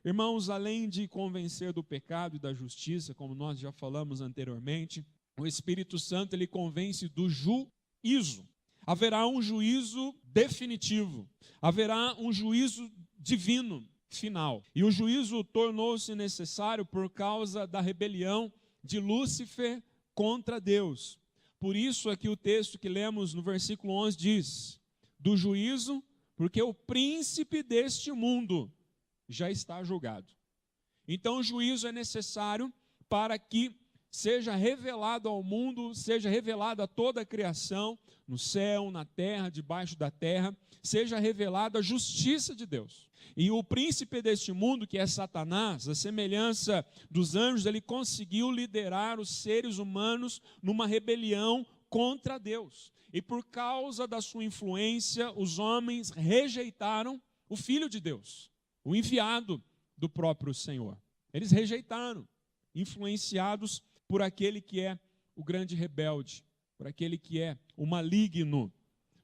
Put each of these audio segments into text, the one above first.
Irmãos, além de convencer do pecado e da justiça, como nós já falamos anteriormente, o Espírito Santo ele convence do juízo. Haverá um juízo definitivo, haverá um juízo divino final. E o juízo tornou-se necessário por causa da rebelião de Lúcifer contra Deus. Por isso aqui o texto que lemos no versículo 11 diz, do juízo, porque o príncipe deste mundo já está julgado. Então o juízo é necessário para que seja revelado ao mundo, seja revelado a toda a criação, no céu, na terra, debaixo da terra, seja revelada a justiça de Deus. E o príncipe deste mundo, que é Satanás, a semelhança dos anjos, ele conseguiu liderar os seres humanos numa rebelião contra Deus. E por causa da sua influência, os homens rejeitaram o Filho de Deus, o enviado do próprio Senhor. Eles rejeitaram, influenciados por aquele que é o grande rebelde, por aquele que é o maligno.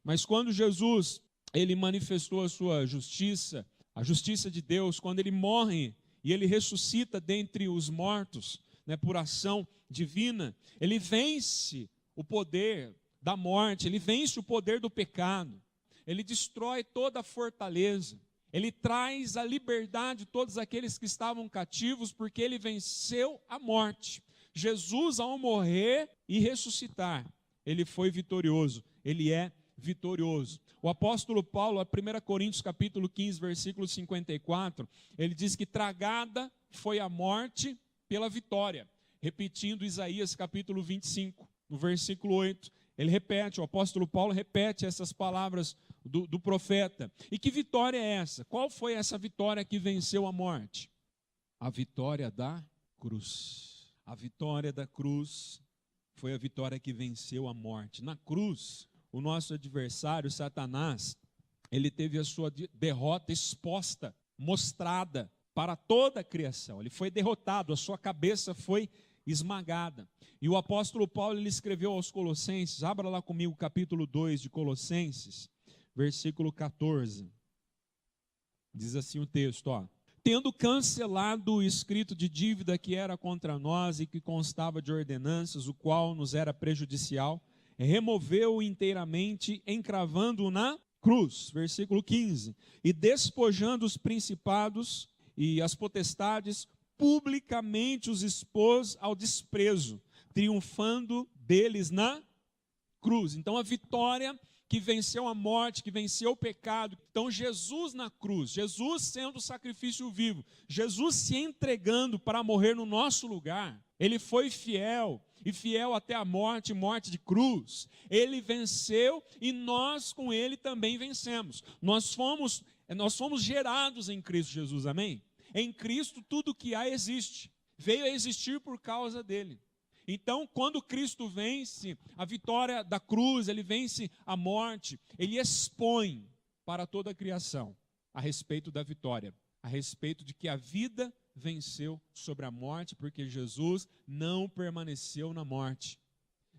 Mas quando Jesus, ele manifestou a sua justiça, a justiça de Deus, quando ele morre e ele ressuscita dentre os mortos, por ação divina, ele vence o poder da morte, ele vence o poder do pecado, ele destrói toda a fortaleza, ele traz a liberdade de todos aqueles que estavam cativos, porque ele venceu a morte. Jesus, ao morrer e ressuscitar, ele foi vitorioso, ele é vitorioso. O apóstolo Paulo, 1 Coríntios capítulo 15, versículo 54, ele diz que tragada foi a morte pela vitória, repetindo Isaías capítulo 25, no versículo 8, ele repete, o apóstolo Paulo repete essas palavras do profeta. E que vitória é essa? Qual foi essa vitória que venceu a morte? A vitória da cruz. A vitória da cruz foi a vitória que venceu a morte. Na cruz, o nosso adversário, Satanás, ele teve a sua derrota exposta, mostrada para toda a criação. Ele foi derrotado, a sua cabeça foi esmagada. E o apóstolo Paulo, ele escreveu aos Colossenses, abra lá comigo o capítulo 2 de Colossenses, versículo 14. Diz assim o texto, tendo cancelado o escrito de dívida que era contra nós e que constava de ordenanças, o qual nos era prejudicial, removeu-o inteiramente, encravando-o na cruz, versículo 15, e despojando os principados e as potestades, publicamente os expôs ao desprezo, triunfando deles na cruz. Então a vitória que venceu a morte, que venceu o pecado. Então Jesus na cruz, Jesus sendo o sacrifício vivo, Jesus se entregando para morrer no nosso lugar, ele foi fiel, e fiel até a morte, morte de cruz. Ele venceu e nós com ele também vencemos. Nós fomos gerados em Cristo Jesus, amém? Em Cristo tudo que há existe, veio a existir por causa dele. Então, quando Cristo vence a vitória da cruz, ele vence a morte, ele expõe para toda a criação a respeito da vitória, a respeito de que a vida venceu sobre a morte, porque Jesus não permaneceu na morte.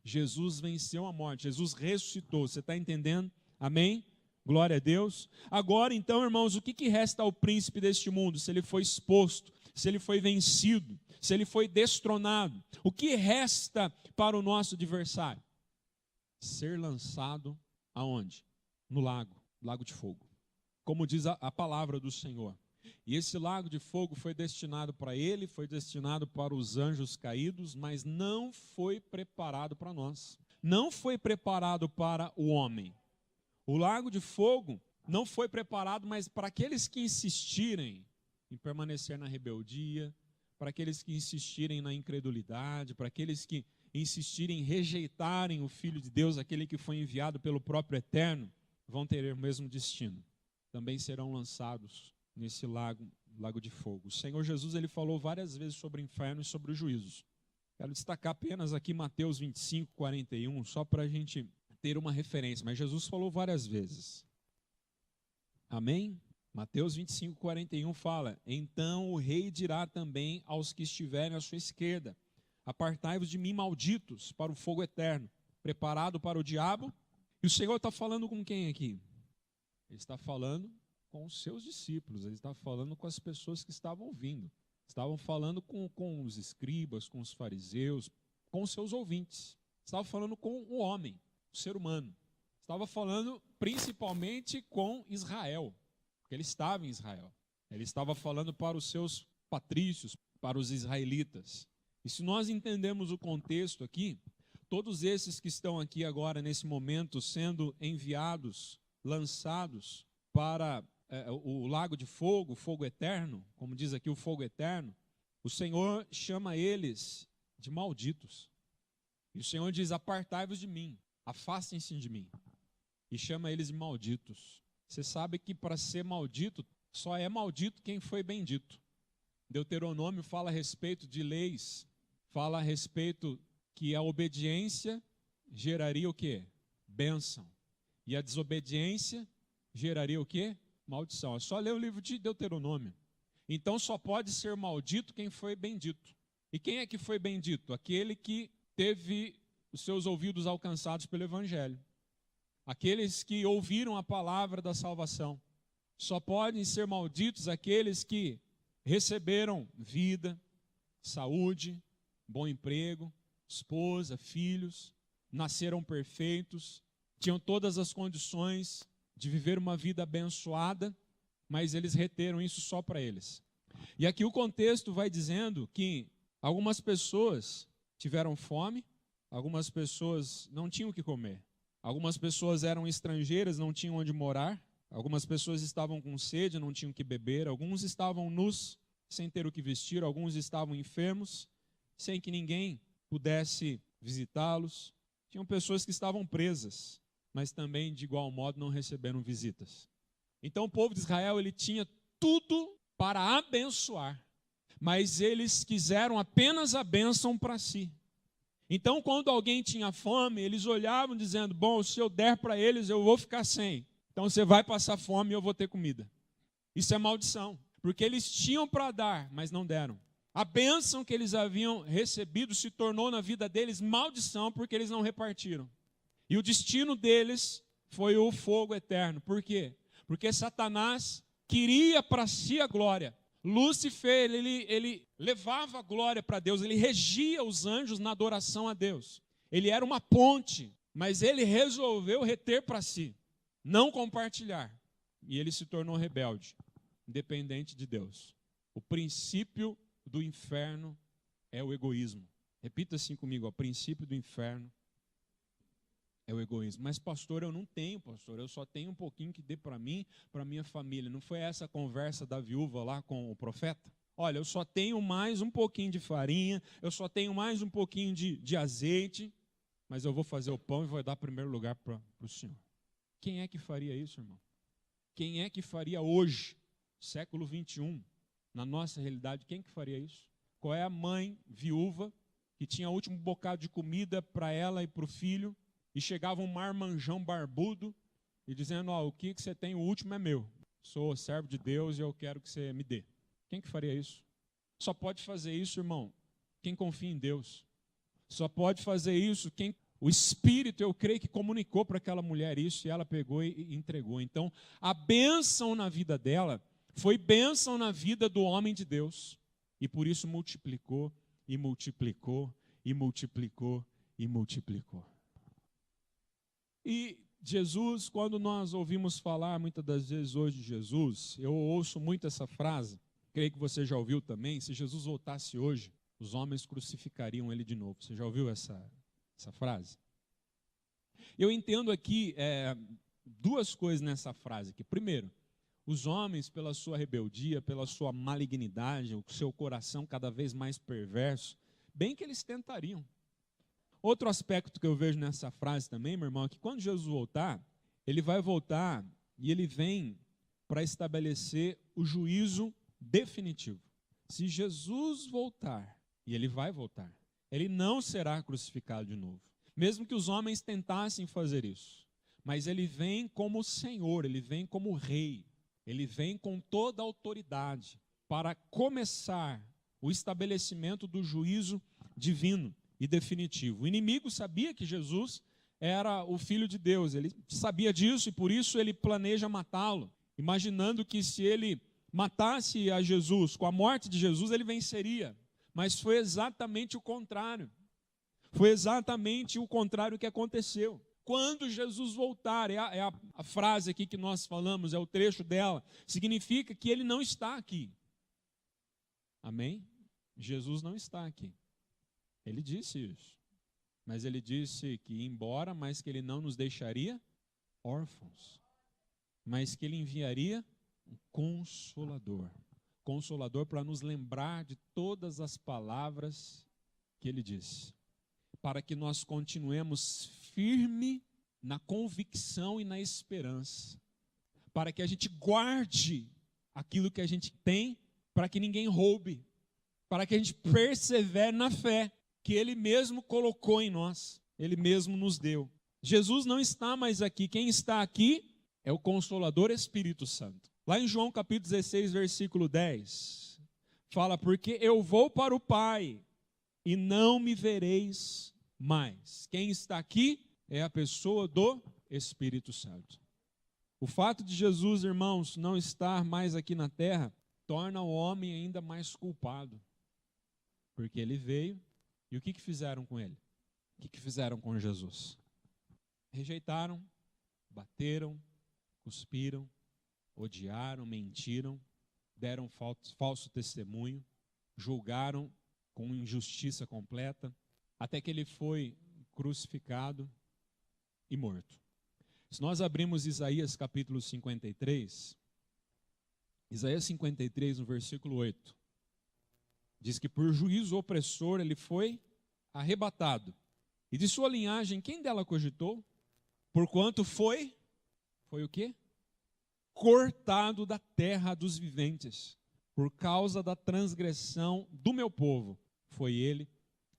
Jesus venceu a morte, Jesus ressuscitou, você está entendendo? Amém? Glória a Deus. Agora então, irmãos, o que resta ao príncipe deste mundo? Se ele foi exposto, se ele foi vencido, se ele foi destronado, o que resta para o nosso adversário? Ser lançado aonde? No lago de fogo. Como diz a palavra do Senhor. E esse lago de fogo foi destinado para ele, foi destinado para os anjos caídos, mas não foi preparado para nós. Não foi preparado para o homem. O lago de fogo não foi preparado, mas para aqueles que insistirem em permanecer na rebeldia, para aqueles que insistirem na incredulidade, para aqueles que insistirem em rejeitarem o Filho de Deus, aquele que foi enviado pelo próprio Eterno, vão ter o mesmo destino. Também serão lançados nesse lago de fogo. O Senhor Jesus, ele falou várias vezes sobre o inferno e sobre os juízos. Quero destacar apenas aqui Mateus 25, 41, só para a gente ter uma referência, mas Jesus falou várias vezes. Amém? Mateus 25, 41 fala, então o rei dirá também aos que estiverem à sua esquerda, apartai-vos de mim, malditos, para o fogo eterno, preparado para o diabo. E o Senhor está falando com quem aqui? Ele está falando com os seus discípulos, ele estava falando com as pessoas que estavam ouvindo. Estavam falando com os escribas, com os fariseus, com os seus ouvintes. Estava falando com o homem, o ser humano. Estava falando principalmente com Israel, porque ele estava em Israel. Ele estava falando para os seus patrícios, para os israelitas. E se nós entendemos o contexto aqui, todos esses que estão aqui agora, nesse momento, sendo enviados, lançados para o lago de fogo, fogo eterno, como diz aqui o fogo eterno, o Senhor chama eles de malditos. E o Senhor diz: apartai-vos de mim, afastem-se de mim. E chama eles de malditos. Você sabe que para ser maldito, só é maldito quem foi bendito. Deuteronômio fala a respeito de leis, fala a respeito que a obediência geraria o quê? Bênção. E a desobediência geraria o quê? Maldição. É só ler o livro de Deuteronômio. Então só pode ser maldito quem foi bendito. E quem é que foi bendito? Aquele que teve os seus ouvidos alcançados pelo Evangelho. Aqueles que ouviram a palavra da salvação. Só podem ser malditos aqueles que receberam vida, saúde, bom emprego, esposa, filhos, nasceram perfeitos, tinham todas as condições de viver uma vida abençoada, mas eles reteram isso só para eles. E aqui o contexto vai dizendo que algumas pessoas tiveram fome, algumas pessoas não tinham o que comer, algumas pessoas eram estrangeiras, não tinham onde morar, algumas pessoas estavam com sede, não tinham o que beber, alguns estavam nus, sem ter o que vestir, alguns estavam enfermos, sem que ninguém pudesse visitá-los. Tinham pessoas que estavam presas, mas também, de igual modo, não receberam visitas. Então o povo de Israel, ele tinha tudo para abençoar, mas eles quiseram apenas a bênção para si. Então, quando alguém tinha fome, eles olhavam dizendo: bom, se eu der para eles, eu vou ficar sem. Então você vai passar fome e eu vou ter comida. Isso é maldição, porque eles tinham para dar, mas não deram. A bênção que eles haviam recebido se tornou na vida deles maldição, porque eles não repartiram. E o destino deles foi o fogo eterno. Por quê? Porque Satanás queria para si a glória. Lúcifer, ele levava a glória para Deus, ele regia os anjos na adoração a Deus. Ele era uma ponte, mas ele resolveu reter para si, não compartilhar. E ele se tornou rebelde, independente de Deus. O princípio do inferno é o egoísmo. Repita assim comigo: o princípio do inferno é o egoísmo. Mas pastor, eu não tenho, pastor, eu só tenho um pouquinho que dê para mim, para minha família. Não foi essa a conversa da viúva lá com o profeta? Olha, eu só tenho mais um pouquinho de farinha, eu só tenho mais um pouquinho de azeite, mas eu vou fazer o pão e vou dar primeiro lugar para o Senhor. Quem é que faria isso, irmão? Quem é que faria hoje, século 21, na nossa realidade, quem que faria isso? Qual é a mãe viúva que tinha o último bocado de comida para ela e para o filho, e chegava um marmanjão barbudo e dizendo: o que você tem, o último é meu. Sou servo de Deus e eu quero que você me dê. Quem que faria isso? Só pode fazer isso, irmão, quem confia em Deus. Só pode fazer isso quem... O Espírito, eu creio que comunicou para aquela mulher isso e ela pegou e entregou. Então, a bênção na vida dela foi bênção na vida do homem de Deus. E por isso multiplicou, e multiplicou, e multiplicou, e multiplicou. E Jesus, quando nós ouvimos falar muitas das vezes hoje de Jesus, eu ouço muito essa frase, creio que você já ouviu também: se Jesus voltasse hoje, os homens crucificariam ele de novo. Você já ouviu essa frase? Eu entendo aqui duas coisas nessa frase aqui. Primeiro, os homens, pela sua rebeldia, pela sua malignidade, o seu coração cada vez mais perverso, bem que eles tentariam. Outro aspecto que eu vejo nessa frase também, meu irmão, é que quando Jesus voltar, ele vai voltar e ele vem para estabelecer o juízo definitivo. Se Jesus voltar, e ele vai voltar, ele não será crucificado de novo. Mesmo que os homens tentassem fazer isso. Mas ele vem como Senhor, ele vem como Rei. Ele vem com toda a autoridade para começar o estabelecimento do juízo divino e definitivo. O inimigo sabia que Jesus era o Filho de Deus, ele sabia disso e por isso ele planeja matá-lo. imaginando que se ele matasse a Jesus, com a morte de Jesus, ele venceria. Mas foi exatamente o contrário. Foi exatamente o contrário que aconteceu. Quando Jesus voltar, a frase aqui que nós falamos, é o trecho dela, significa que ele não está aqui. Amém? Jesus não está aqui. Ele disse isso. Mas ele disse que ia embora, mas que ele não nos deixaria órfãos. Mas que ele enviaria um consolador. Consolador para nos lembrar de todas as palavras que ele disse. Para que nós continuemos firme na convicção e na esperança. Para que a gente guarde aquilo que a gente tem, para que ninguém roube. Para que a gente persevere na fé que ele mesmo colocou em nós. Ele mesmo nos deu. Jesus não está mais aqui. Quem está aqui é o Consolador Espírito Santo. Lá em João capítulo 16, versículo 10, fala, porque eu vou para o Pai e não me vereis mais. Quem está aqui é a pessoa do Espírito Santo. O fato de Jesus, irmãos, não estar mais aqui na terra, torna o homem ainda mais culpado. Porque ele veio, e o que fizeram com ele? O que fizeram com Jesus? Rejeitaram, bateram, cuspiram, odiaram, mentiram, deram falso testemunho, julgaram com injustiça completa, até que ele foi crucificado e morto. Se nós abrimos Isaías capítulo 53, Isaías 53, no versículo 8, diz que por juízo opressor ele foi arrebatado. E de sua linhagem, quem dela cogitou? Porquanto foi o quê? Cortado da terra dos viventes, por causa da transgressão do meu povo, foi ele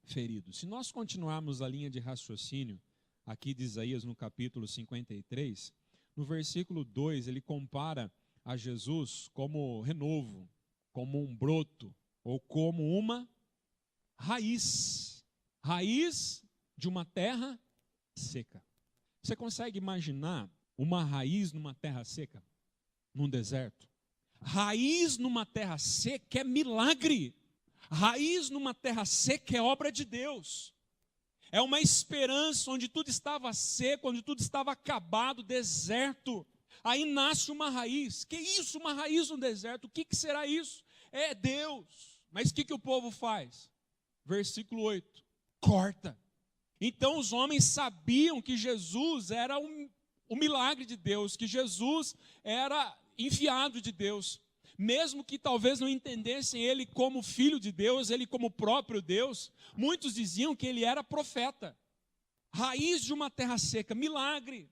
ferido. Se nós continuarmos a linha de raciocínio aqui de Isaías no capítulo 53, no versículo 2 ele compara a Jesus como renovo, como um broto, ou como uma raiz de uma terra seca. Você consegue imaginar uma raiz numa terra seca? Num deserto? Raiz numa terra seca é milagre. Raiz numa terra seca é obra de Deus. É uma esperança onde tudo estava seco, onde tudo estava acabado, deserto. Aí nasce uma raiz. Que isso, uma raiz no deserto? O que será isso? É Deus. Mas o que o povo faz? Versículo 8. Corta. Então os homens sabiam que Jesus era o milagre de Deus, que Jesus era enviado de Deus. Mesmo que talvez não entendessem ele como filho de Deus, ele como próprio Deus, muitos diziam que ele era profeta. Raiz de uma terra seca, milagre.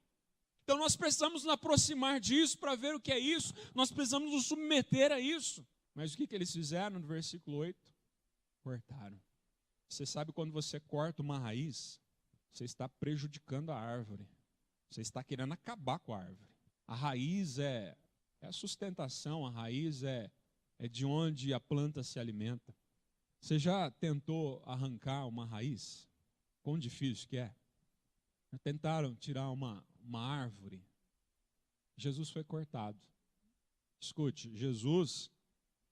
Então nós precisamos nos aproximar disso para ver o que é isso, nós precisamos nos submeter a isso. Mas o que eles fizeram no versículo 8? Cortaram. Você sabe quando você corta uma raiz, você está prejudicando a árvore. Você está querendo acabar com a árvore. A raiz é a sustentação, a raiz é de onde a planta se alimenta. Você já tentou arrancar uma raiz? Quão difícil que é? Já tentaram tirar uma árvore? Jesus foi cortado. Escute, Jesus,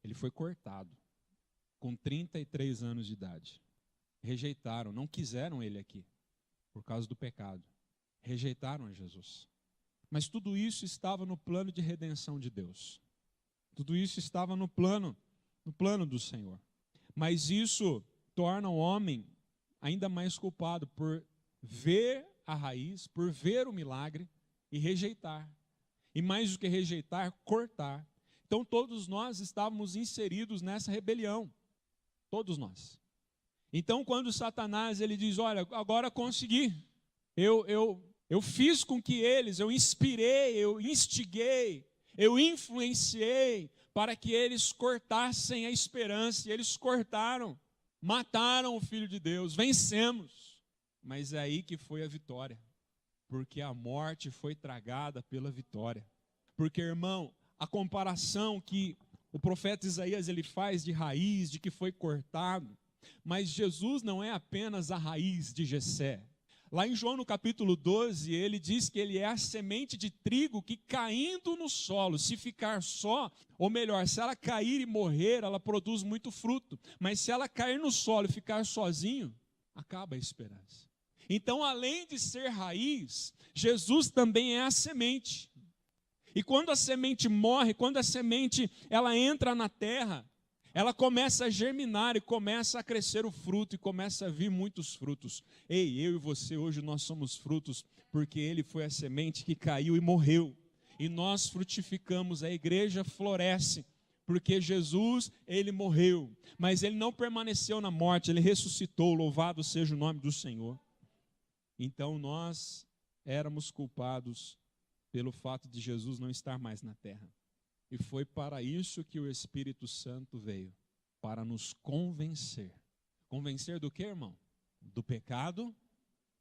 ele foi cortado com 33 anos de idade. Rejeitaram, não quiseram ele aqui, por causa do pecado. Rejeitaram a Jesus. Mas tudo isso estava no plano de redenção de Deus. Tudo isso estava no plano do Senhor. Mas isso torna o homem ainda mais culpado por ver a raiz, por ver o milagre e rejeitar. E mais do que rejeitar, cortar. Então todos nós estávamos inseridos nessa rebelião. Todos nós. Então quando Satanás ele diz, olha, agora consegui. Eu fiz com que eles, eu inspirei, eu instiguei, eu influenciei para que eles cortassem a esperança. E eles cortaram, mataram o Filho de Deus, vencemos. Mas é aí que foi a vitória. Porque a morte foi tragada pela vitória. Porque, irmão, a comparação que o profeta Isaías ele faz de raiz, de que foi cortado, mas Jesus não é apenas a raiz de Jessé. Lá em João, no capítulo 12, ele diz que ele é a semente de trigo que caindo no solo, se ficar só, ou melhor, se ela cair e morrer, ela produz muito fruto. Mas se ela cair no solo e ficar sozinho, acaba a esperança. Então, além de ser raiz, Jesus também é a semente. E quando a semente morre, quando a semente ela entra na terra, ela começa a germinar e começa a crescer o fruto e começa a vir muitos frutos. Ei, eu e você hoje nós somos frutos porque ele foi a semente que caiu e morreu. E nós frutificamos, a igreja floresce porque Jesus, ele morreu. Mas ele não permaneceu na morte, ele ressuscitou, louvado seja o nome do Senhor. Então nós éramos culpados pelo fato de Jesus não estar mais na terra. E foi para isso que o Espírito Santo veio, para nos convencer. Convencer do que, irmão? Do pecado,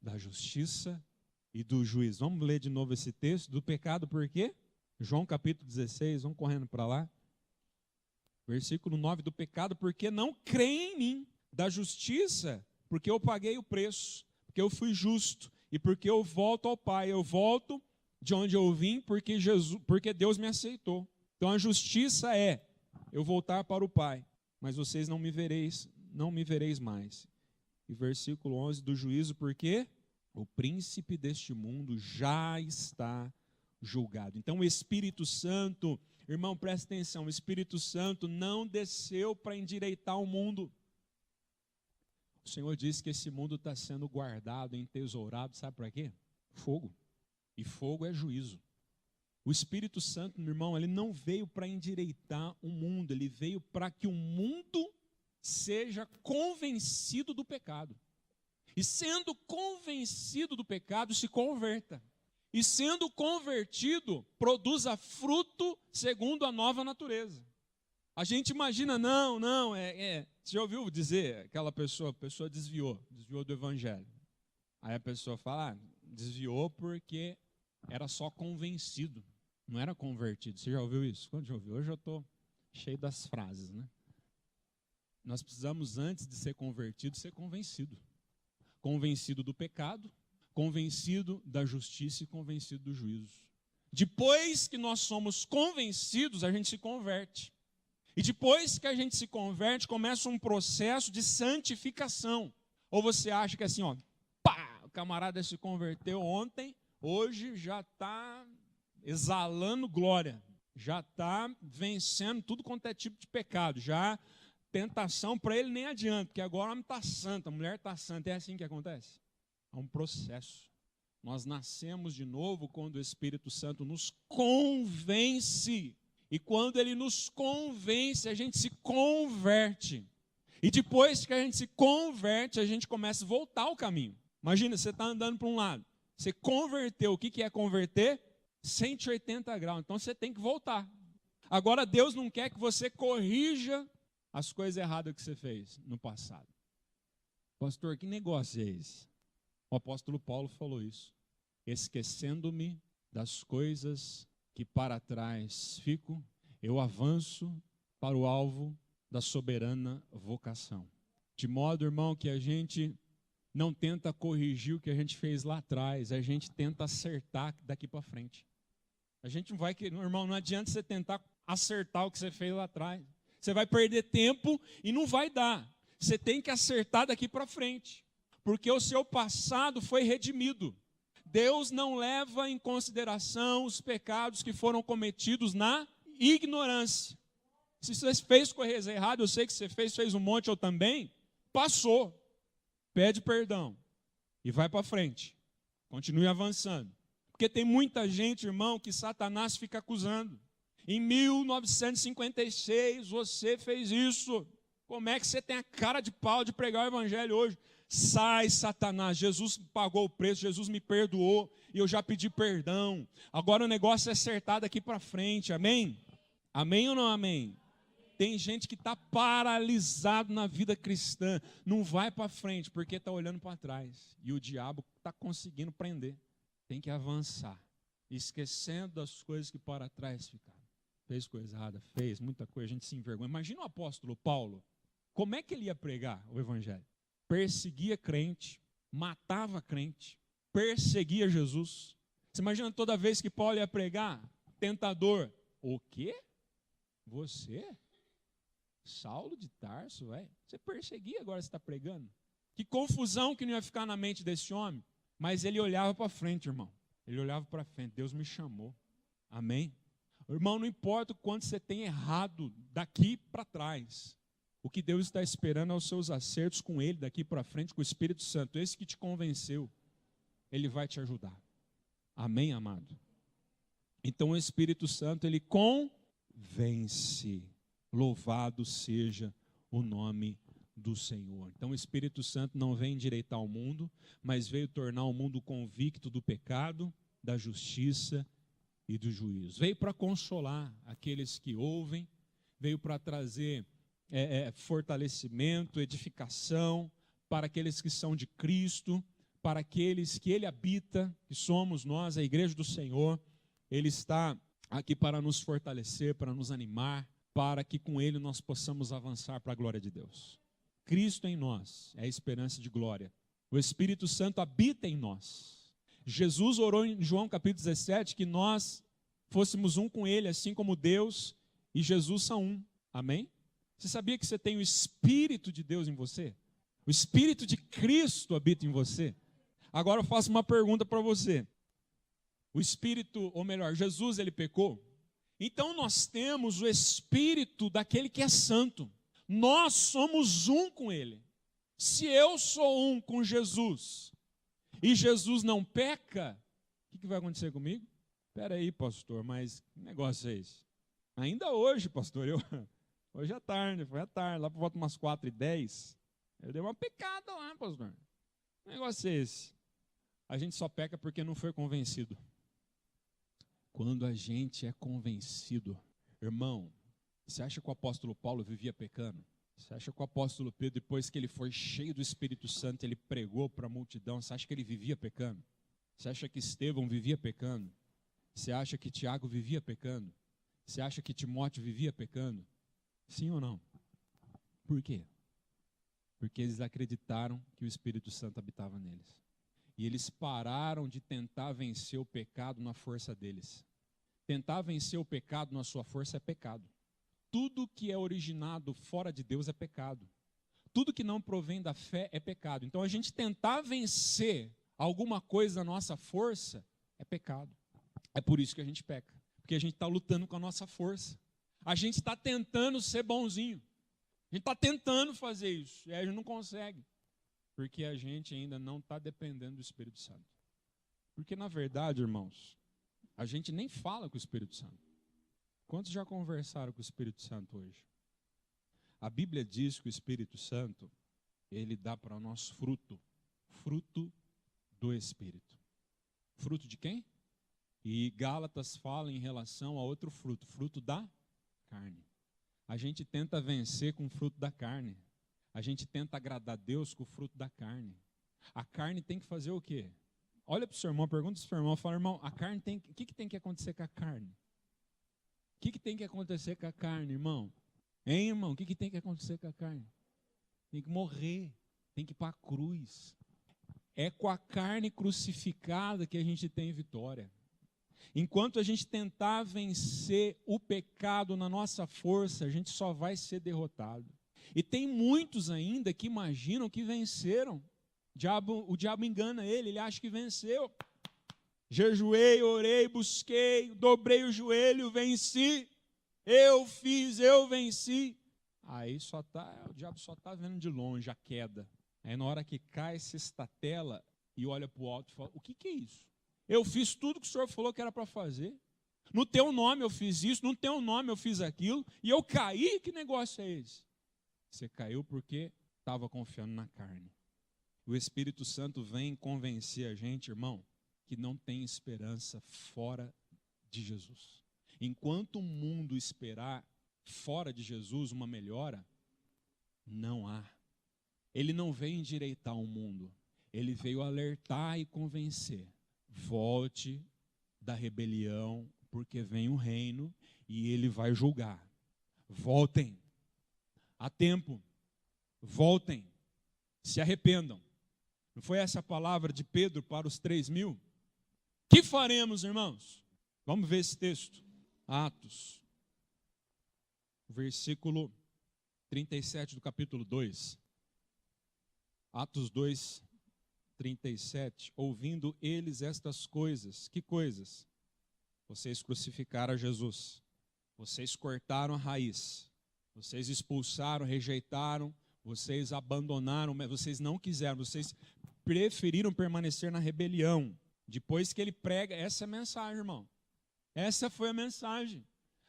da justiça e do juízo. Vamos ler de novo esse texto. Do pecado por quê? João capítulo 16, vamos correndo para lá. Versículo 9, do pecado porque não creem em mim. Da justiça, porque eu paguei o preço, porque eu fui justo e porque eu volto ao Pai. Eu volto de onde eu vim porque Deus me aceitou. Então a justiça é eu voltar para o Pai, mas vocês não me vereis mais. E versículo 11 do juízo, porque o príncipe deste mundo já está julgado. Então o Espírito Santo, irmão, presta atenção, o Espírito Santo não desceu para endireitar o mundo. O Senhor disse que esse mundo está sendo guardado, entesourado, sabe para quê? Fogo. E fogo é juízo. O Espírito Santo, meu irmão, ele não veio para endireitar o mundo, ele veio para que o mundo seja convencido do pecado. E sendo convencido do pecado, se converta. E sendo convertido, produza fruto segundo a nova natureza. A gente imagina, você já ouviu dizer, a pessoa desviou do evangelho. Aí a pessoa fala, desviou porque era só convencido. Não era convertido. Você já ouviu isso? Quando já ouviu? Hoje eu estou cheio das frases, né? Nós precisamos, antes de ser convertido, ser convencido. Convencido do pecado, convencido da justiça e convencido do juízo. Depois que nós somos convencidos, a gente se converte. E depois que a gente se converte, começa um processo de santificação. Ou você acha que assim, ó, pá, o camarada se converteu ontem, hoje já está exalando glória, já está vencendo tudo quanto é tipo de pecado, já tentação para ele nem adianta, porque agora o homem está santo, a mulher está santa, é assim que acontece? É um processo. Nós nascemos de novo quando o Espírito Santo nos convence, e quando ele nos convence, a gente se converte, e depois que a gente se converte, a gente começa a voltar ao caminho. Imagina, você está andando para um lado, você converteu, o que é converter? 180 graus, então você tem que voltar. Agora Deus não quer que você corrija as coisas erradas que você fez no passado. Pastor, que negócio é esse? O apóstolo Paulo falou isso. Esquecendo-me das coisas que para trás fico, eu avanço para o alvo da soberana vocação. De modo, irmão, que a gente não tenta corrigir o que a gente fez lá atrás, a gente tenta acertar daqui para frente. A gente não vai, irmão, não adianta você tentar acertar o que você fez lá atrás. Você vai perder tempo e não vai dar. Você tem que acertar daqui para frente, porque o seu passado foi redimido. Deus não leva em consideração os pecados que foram cometidos na ignorância. Se você fez coisa errada, eu sei que você fez um monte, eu também, passou. Pede perdão e vai para frente. Continue avançando. Porque tem muita gente, irmão, que Satanás fica acusando. Em 1956 você fez isso. Como é que você tem a cara de pau de pregar o evangelho hoje? Sai, Satanás, Jesus pagou o preço, Jesus me perdoou e eu já pedi perdão. Agora o negócio é acertar daqui para frente, amém? Amém ou não amém? Tem gente que está paralisado na vida cristã, não vai para frente porque está olhando para trás. E o diabo está conseguindo prender. Tem que avançar, esquecendo das coisas que para trás ficaram. Fez coisa errada, fez muita coisa, a gente se envergonha. Imagina o apóstolo Paulo, como é que ele ia pregar o evangelho? Perseguia crente, matava crente, perseguia Jesus. Você imagina toda vez que Paulo ia pregar, tentador. O quê? Você? Saulo de Tarso, velho? Você perseguia, agora você está pregando? Que confusão que não ia ficar na mente desse homem. Mas ele olhava para frente, irmão. Ele olhava para frente. Deus me chamou. Amém? Irmão, não importa o quanto você tem errado daqui para trás. O que Deus está esperando é os seus acertos com Ele, daqui para frente, com o Espírito Santo. Esse que te convenceu, Ele vai te ajudar. Amém, amado? Então o Espírito Santo, Ele convence. Louvado seja o nome do Senhor. Então o Espírito Santo não vem endireitar o mundo, mas veio tornar o mundo convicto do pecado, da justiça e do juízo. Veio para consolar aqueles que ouvem, veio para trazer fortalecimento, edificação para aqueles que são de Cristo, para aqueles que Ele habita, que somos nós, a igreja do Senhor. Ele está aqui para nos fortalecer, para nos animar, para que com Ele nós possamos avançar para a glória de Deus. Cristo em nós é a esperança de glória. O Espírito Santo habita em nós. Jesus orou em João capítulo 17 que nós fôssemos um com Ele, assim como Deus e Jesus são um. Amém? Você sabia que você tem o Espírito de Deus em você? O Espírito de Cristo habita em você? Agora eu faço uma pergunta para você. O Espírito, ou melhor, Jesus, ele pecou? Então nós temos o Espírito daquele que é santo. Nós somos um com Ele. Se eu sou um com Jesus e Jesus não peca, o que vai acontecer comigo? Espera aí, pastor, mas que negócio é esse? Ainda hoje, pastor, hoje é tarde, foi à tarde, lá por volta umas 4h10, eu dei uma pecada lá, pastor. Que negócio é esse? A gente só peca porque não foi convencido. Quando a gente é convencido, irmão, você acha que o apóstolo Paulo vivia pecando? Você acha que o apóstolo Pedro, depois que ele foi cheio do Espírito Santo, ele pregou para a multidão, você acha que ele vivia pecando? Você acha que Estevão vivia pecando? Você acha que Tiago vivia pecando? Você acha que Timóteo vivia pecando? Sim ou não? Por quê? Porque eles acreditaram que o Espírito Santo habitava neles. E eles pararam de tentar vencer o pecado na força deles. Tentar vencer o pecado na sua força é pecado. Tudo que é originado fora de Deus é pecado. Tudo que não provém da fé é pecado. Então a gente tentar vencer alguma coisa na nossa força é pecado. É por isso que a gente peca. Porque a gente está lutando com a nossa força. A gente está tentando ser bonzinho. A gente está tentando fazer isso. E a gente não consegue. Porque a gente ainda não está dependendo do Espírito Santo. Porque, na verdade, irmãos, a gente nem fala com o Espírito Santo. Quantos já conversaram com o Espírito Santo hoje? A Bíblia diz que o Espírito Santo, ele dá para nós fruto. Fruto do Espírito. Fruto de quem? E Gálatas fala em relação a outro fruto. Fruto da carne. A gente tenta vencer com o fruto da carne. A gente tenta agradar a Deus com o fruto da carne. A carne tem que fazer o quê? Olha para o seu irmão, pergunta para o seu irmão, fala, irmão, a carne tem, o que tem que acontecer com a carne? O que tem que acontecer com a carne, irmão? Hein, irmão, o que tem que acontecer com a carne? Tem que morrer, tem que ir para a cruz. É com a carne crucificada que a gente tem vitória. Enquanto a gente tentar vencer o pecado na nossa força, a gente só vai ser derrotado. E tem muitos ainda que imaginam que venceram. O diabo engana ele acha que venceu. Jejuei, orei, busquei, dobrei o joelho, venci. Eu fiz, eu venci. Aí o diabo só está vendo de longe a queda. Aí na hora que cai, se estatela e olha para o alto e fala, o que é isso? Eu fiz tudo que o senhor falou que era para fazer. No teu nome eu fiz isso, no teu nome eu fiz aquilo, e eu caí, que negócio é esse? Você caiu porque estava confiando na carne. O Espírito Santo vem convencer a gente, irmão, que não tem esperança fora de Jesus. Enquanto o mundo esperar fora de Jesus uma melhora, não há. Ele não veio endireitar o mundo, ele veio alertar e convencer. Volte da rebelião, porque vem o reino e ele vai julgar. Voltem. Há tempo. Voltem. Se arrependam. Não foi essa a palavra de Pedro para os 3.000? Que faremos, irmãos? Vamos ver esse texto. Atos, versículo 37 do capítulo 2. Atos 2, 37. Ouvindo eles estas coisas. Que coisas? Vocês crucificaram Jesus. Vocês cortaram a raiz. Vocês expulsaram, rejeitaram. Vocês abandonaram, vocês não quiseram. Vocês preferiram permanecer na rebelião. Depois que ele prega, essa é a mensagem, irmão. Essa foi a mensagem.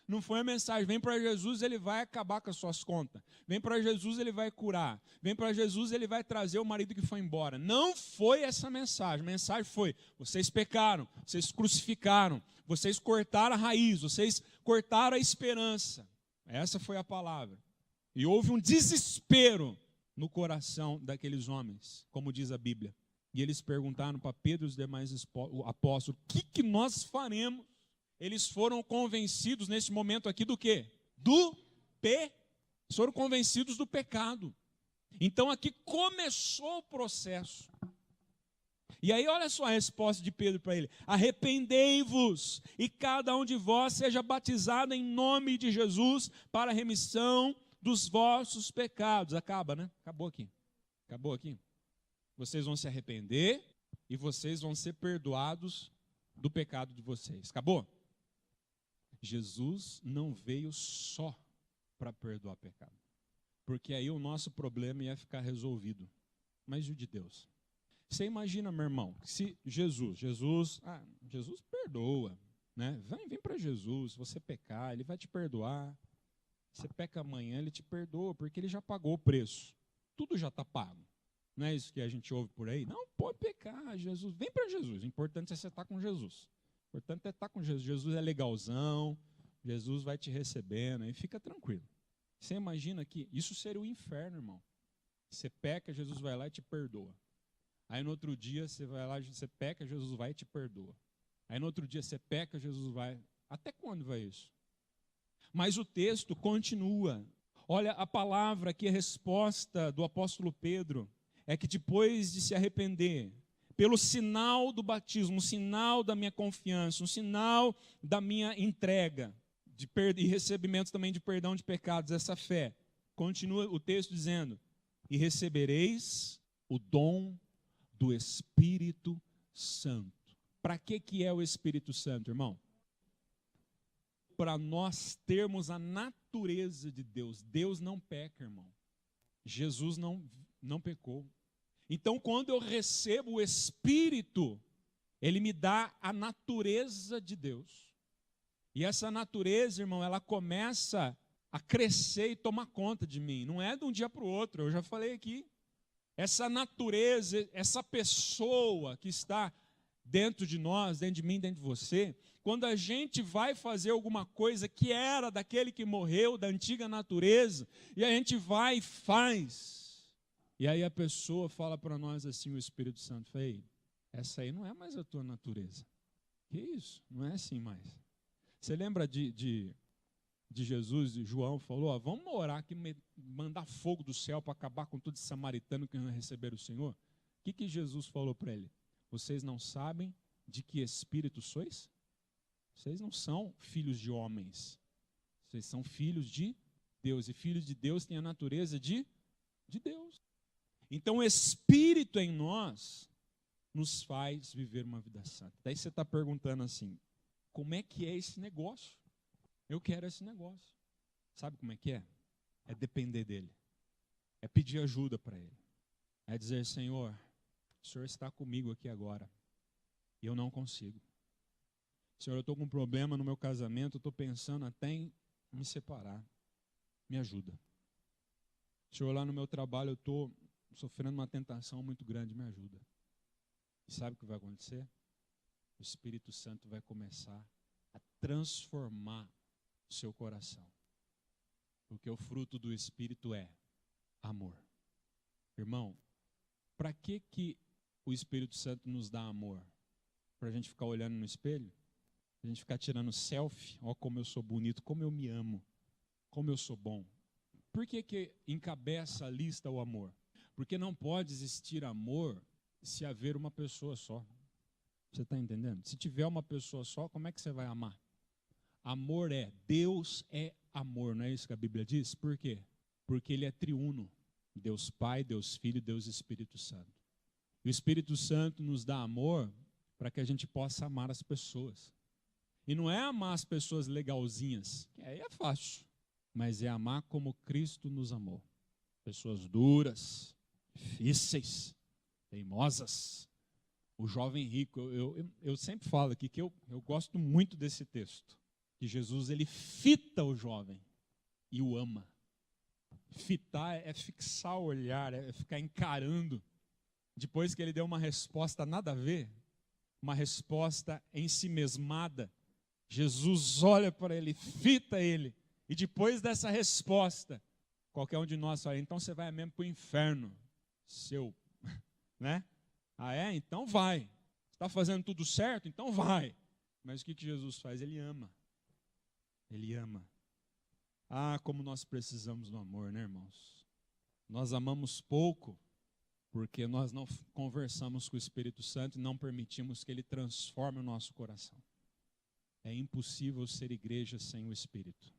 Não foi a mensagem, vem para Jesus, ele vai acabar com as suas contas. Vem para Jesus, ele vai curar. Vem para Jesus, ele vai trazer o marido que foi embora. Não foi essa a mensagem. A mensagem foi, vocês pecaram, vocês crucificaram, vocês cortaram a raiz, vocês cortaram a esperança. Essa foi a palavra. E houve um desespero no coração daqueles homens, como diz a Bíblia. E eles perguntaram para Pedro e os demais apóstolos, o que nós faremos? Eles foram convencidos nesse momento aqui do quê? Foram convencidos do pecado. Então aqui começou o processo. E aí olha só a resposta de Pedro para ele. Arrependei-vos e cada um de vós seja batizado em nome de Jesus para a remissão dos vossos pecados. Acaba, né? Acabou aqui. Acabou aqui. Vocês vão se arrepender e vocês vão ser perdoados do pecado de vocês. Acabou? Jesus não veio só para perdoar pecado, porque aí o nosso problema ia ficar resolvido, mas e o de Deus? Você imagina, meu irmão, se Jesus perdoa, né? Vem para Jesus, se você pecar, ele vai te perdoar. Você peca amanhã, ele te perdoa, porque ele já pagou o preço, tudo já está pago. Não é isso que a gente ouve por aí? Não pode pecar, Jesus, vem para Jesus, o importante é você estar com Jesus. O importante é estar com Jesus. Jesus é legalzão, Jesus vai te recebendo, aí fica tranquilo. Você imagina que isso seria o inferno, irmão. Você peca, Jesus vai lá e te perdoa. Aí no outro dia você vai lá, você peca, Jesus vai e te perdoa. Aí no outro dia você peca, Jesus vai. Até quando vai isso? Mas o texto continua. Olha a palavra aqui, a resposta do apóstolo Pedro, é que depois de se arrepender, pelo sinal do batismo, um sinal da minha confiança, um sinal da minha entrega e recebimento também de perdão de pecados, essa fé. Continua o texto dizendo, e recebereis o dom do Espírito Santo. Para que é o Espírito Santo, irmão? Para nós termos a natureza de Deus. Deus não peca, irmão. Jesus não pecou. Então, quando eu recebo o Espírito, ele me dá a natureza de Deus. E essa natureza, irmão, ela começa a crescer e tomar conta de mim. Não é de um dia para o outro, eu já falei aqui. Essa natureza, essa pessoa que está dentro de nós, dentro de mim, dentro de você, quando a gente vai fazer alguma coisa que era daquele que morreu, da antiga natureza, e a gente vai e faz. E aí a pessoa fala para nós assim, o Espírito Santo, fala, ei, essa aí não é mais a tua natureza. Que isso? Não é assim mais. Você lembra de Jesus, de João, falou, ó, vamos orar aqui, mandar fogo do céu para acabar com todo esse samaritano que não receberam o Senhor? O que Jesus falou para ele? Vocês não sabem de que espírito sois? Vocês não são filhos de homens. Vocês são filhos de Deus. E filhos de Deus têm a natureza de Deus. Então o Espírito em nós nos faz viver uma vida santa. Daí você está perguntando assim, como é que é esse negócio? Eu quero esse negócio. Sabe como é que é? É depender dele. É pedir ajuda para ele. É dizer, Senhor, o Senhor está comigo aqui agora. E eu não consigo. Senhor, eu estou com um problema no meu casamento, eu estou pensando até em me separar. Me ajuda. Senhor, lá no meu trabalho eu estou sofrendo uma tentação muito grande, me ajuda. E sabe o que vai acontecer? O Espírito Santo vai começar a transformar o seu coração. Porque o fruto do Espírito é amor. Irmão, para que o Espírito Santo nos dá amor? Para a gente ficar olhando no espelho? Para a gente ficar tirando selfie? Ó, como eu sou bonito, como eu me amo, como eu sou bom. Por que encabeça a lista o amor? Porque não pode existir amor se haver uma pessoa só. Você está entendendo? Se tiver uma pessoa só, como é que você vai amar? Amor Deus é amor, não é isso que a Bíblia diz? Por quê? Porque Ele é triuno. Deus Pai, Deus Filho, Deus Espírito Santo. E o Espírito Santo nos dá amor para que a gente possa amar as pessoas. E não é amar as pessoas legalzinhas, que aí é fácil, mas é amar como Cristo nos amou. Pessoas duras, difíceis, teimosas. O jovem rico, eu sempre falo aqui que eu gosto muito desse texto. Que Jesus, ele fita o jovem e o ama. Fitar é fixar o olhar, é ficar encarando. Depois que ele deu uma resposta nada a ver, uma resposta ensimesmada, Jesus olha para ele, fita ele. E depois dessa resposta, qualquer um de nós fala, então você vai mesmo para o inferno, seu, né? Ah é? Então vai. Está fazendo tudo certo? Então vai. Mas o que Jesus faz? Ele ama. Ele ama. Ah, como nós precisamos do amor, né, irmãos? Nós amamos pouco porque nós não conversamos com o Espírito Santo e não permitimos que Ele transforme o nosso coração. É impossível ser igreja sem o Espírito.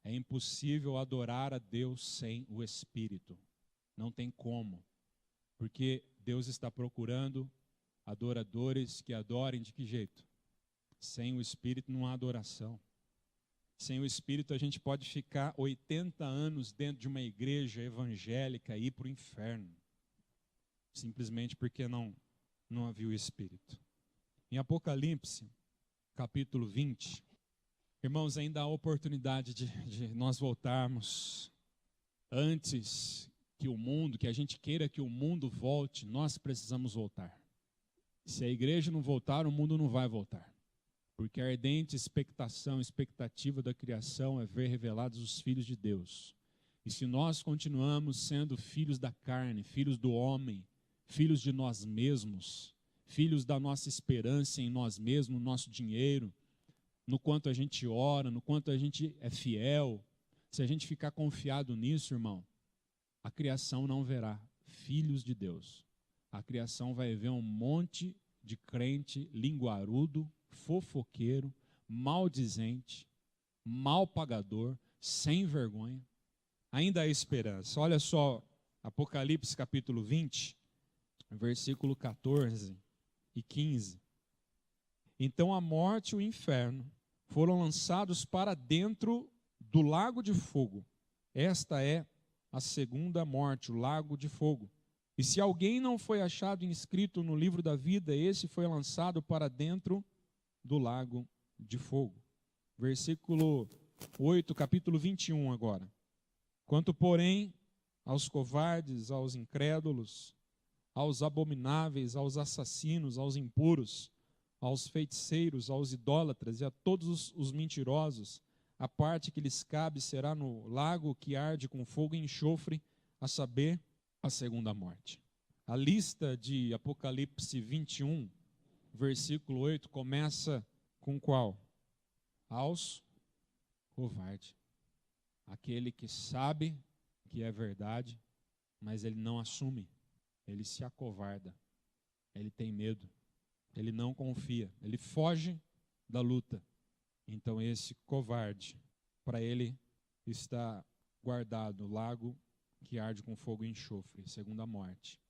É impossível adorar a Deus sem o Espírito. Não tem como. Porque Deus está procurando adoradores que adorem de que jeito? Sem o Espírito não há adoração. Sem o Espírito a gente pode ficar 80 anos dentro de uma igreja evangélica e ir para o inferno. Simplesmente porque não havia o Espírito. Em Apocalipse, capítulo 20, irmãos, ainda há oportunidade de nós voltarmos. Antes que a gente queira que o mundo volte, nós precisamos voltar. Se a igreja não voltar, o mundo não vai voltar. Porque a ardente expectativa da criação é ver revelados os filhos de Deus. E se nós continuamos sendo filhos da carne, filhos do homem, filhos de nós mesmos, filhos da nossa esperança em nós mesmos, no nosso dinheiro, no quanto a gente ora, no quanto a gente é fiel, se a gente ficar confiado nisso, irmão, a criação não verá filhos de Deus. A criação vai ver um monte de crente linguarudo, fofoqueiro, maldizente, mal pagador, sem vergonha. Ainda há esperança. Olha só, Apocalipse capítulo 20, versículo 14 e 15. Então a morte e o inferno foram lançados para dentro do lago de fogo. Esta é a segunda morte, o lago de fogo. E se alguém não foi achado inscrito no livro da vida, esse foi lançado para dentro do lago de fogo. Versículo 8, capítulo 21 agora. Quanto, porém, aos covardes, aos incrédulos, aos abomináveis, aos assassinos, aos impuros, aos feiticeiros, aos idólatras e a todos os mentirosos, a parte que lhes cabe será no lago que arde com fogo e enxofre, a saber, a segunda morte. A lista de Apocalipse 21, versículo 8, começa com qual? Aos covardes. Aquele que sabe que é verdade, mas ele não assume, ele se acovarda, ele tem medo, ele não confia, ele foge da luta. Então esse covarde, para ele está guardado o lago que arde com fogo e enxofre, segunda morte.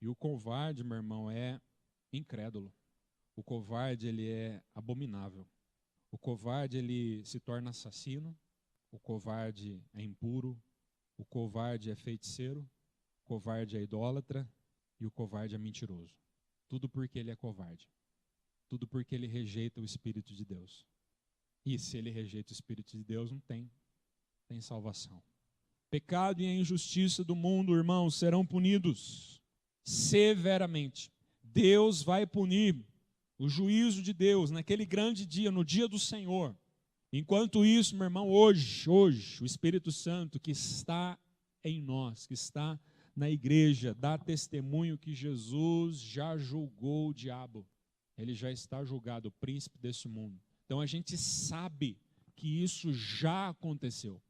E o covarde, meu irmão, é incrédulo. O covarde, ele é abominável. O covarde, ele se torna assassino. O covarde é impuro. O covarde é feiticeiro. O covarde é idólatra. E o covarde é mentiroso. Tudo porque ele é covarde. Tudo porque ele rejeita o Espírito de Deus. E se ele rejeita o Espírito de Deus, não tem salvação. Pecado e a injustiça do mundo, irmãos, serão punidos severamente. Deus vai punir o juízo de Deus naquele grande dia, no dia do Senhor. Enquanto isso, meu irmão, hoje, o Espírito Santo que está em nós, que está na igreja, dá testemunho que Jesus já julgou o diabo. Ele já está julgado, o príncipe desse mundo. Então a gente sabe que isso já aconteceu.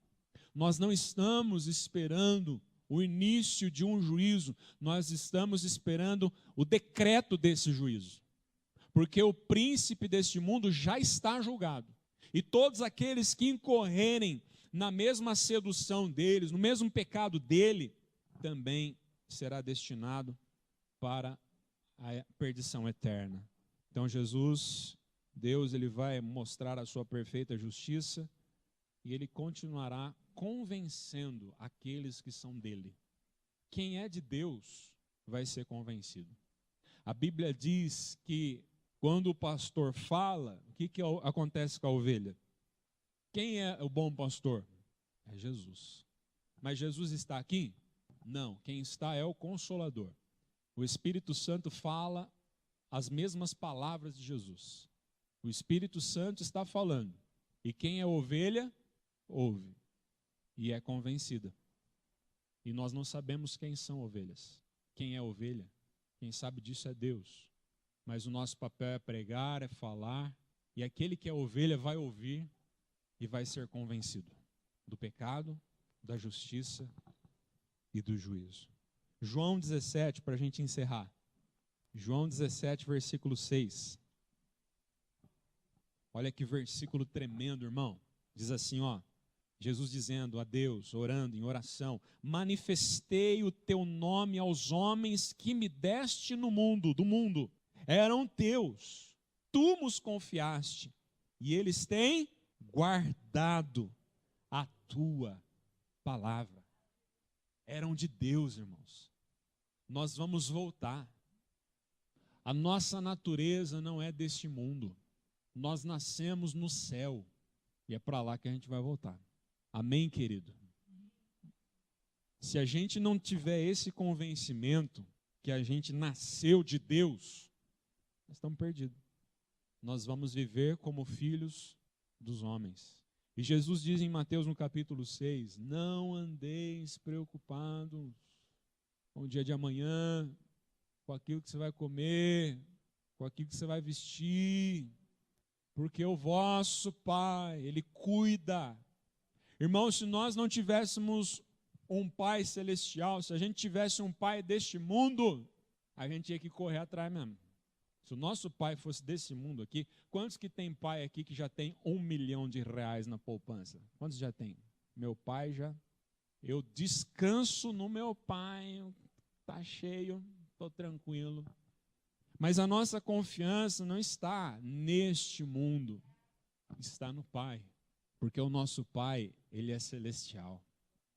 Nós não estamos esperando o início de um juízo, nós estamos esperando o decreto desse juízo. Porque o príncipe deste mundo já está julgado. E todos aqueles que incorrerem na mesma sedução deles, no mesmo pecado dele, também será destinado para a perdição eterna. Então Jesus, Deus, ele vai mostrar a sua perfeita justiça e ele continuará convencendo aqueles que são dele. Quem é de Deus vai ser convencido. A Bíblia diz que quando o pastor fala, o que acontece com a ovelha? Quem é o bom pastor? É Jesus. Mas Jesus está aqui? Não, quem está é o Consolador. O Espírito Santo fala as mesmas palavras de Jesus. O Espírito Santo está falando. E quem é ovelha, ouve. E é convencida. E nós não sabemos quem são ovelhas. Quem é ovelha? Quem sabe disso é Deus. Mas o nosso papel é pregar, é falar. E aquele que é ovelha vai ouvir e vai ser convencido do pecado, da justiça e do juízo. João 17, para a gente encerrar. João 17, versículo 6. Olha que versículo tremendo, irmão. Diz assim, ó. Jesus dizendo a Deus, orando em oração: manifestei o teu nome aos homens que me deste do mundo. Eram teus. Tu nos confiaste. E eles têm guardado a tua palavra. Eram de Deus, irmãos. Nós vamos voltar. A nossa natureza não é deste mundo. Nós nascemos no céu. E é para lá que a gente vai voltar. Amém, querido? Se a gente não tiver esse convencimento que a gente nasceu de Deus, nós estamos perdidos. Nós vamos viver como filhos dos homens. E Jesus diz em Mateus no capítulo 6, não andeis preocupados com o dia de amanhã, com aquilo que você vai comer, com aquilo que você vai vestir, porque o vosso Pai, Ele cuida. Irmãos, se nós não tivéssemos um Pai celestial, se a gente tivesse um Pai deste mundo, a gente tinha que correr atrás mesmo. Se o nosso pai fosse desse mundo aqui, quantos que tem pai aqui que já tem R$1 milhão na poupança? Quantos já tem? Meu pai já. Eu descanso no meu pai, está cheio, estou tranquilo. Mas a nossa confiança não está neste mundo, está no Pai. Porque o nosso Pai, Ele é celestial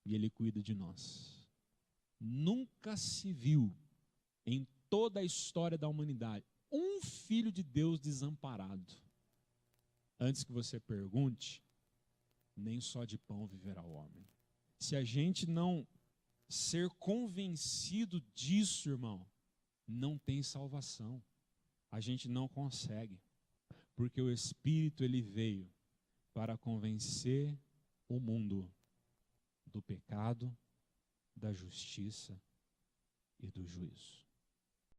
e Ele cuida de nós. Nunca se viu em toda a história da humanidade um filho de Deus desamparado. Antes que você pergunte, nem só de pão viverá o homem. Se a gente não ser convencido disso, irmão, não tem salvação. A gente não consegue. Porque o Espírito, ele veio para convencer o mundo do pecado, da justiça e do juízo.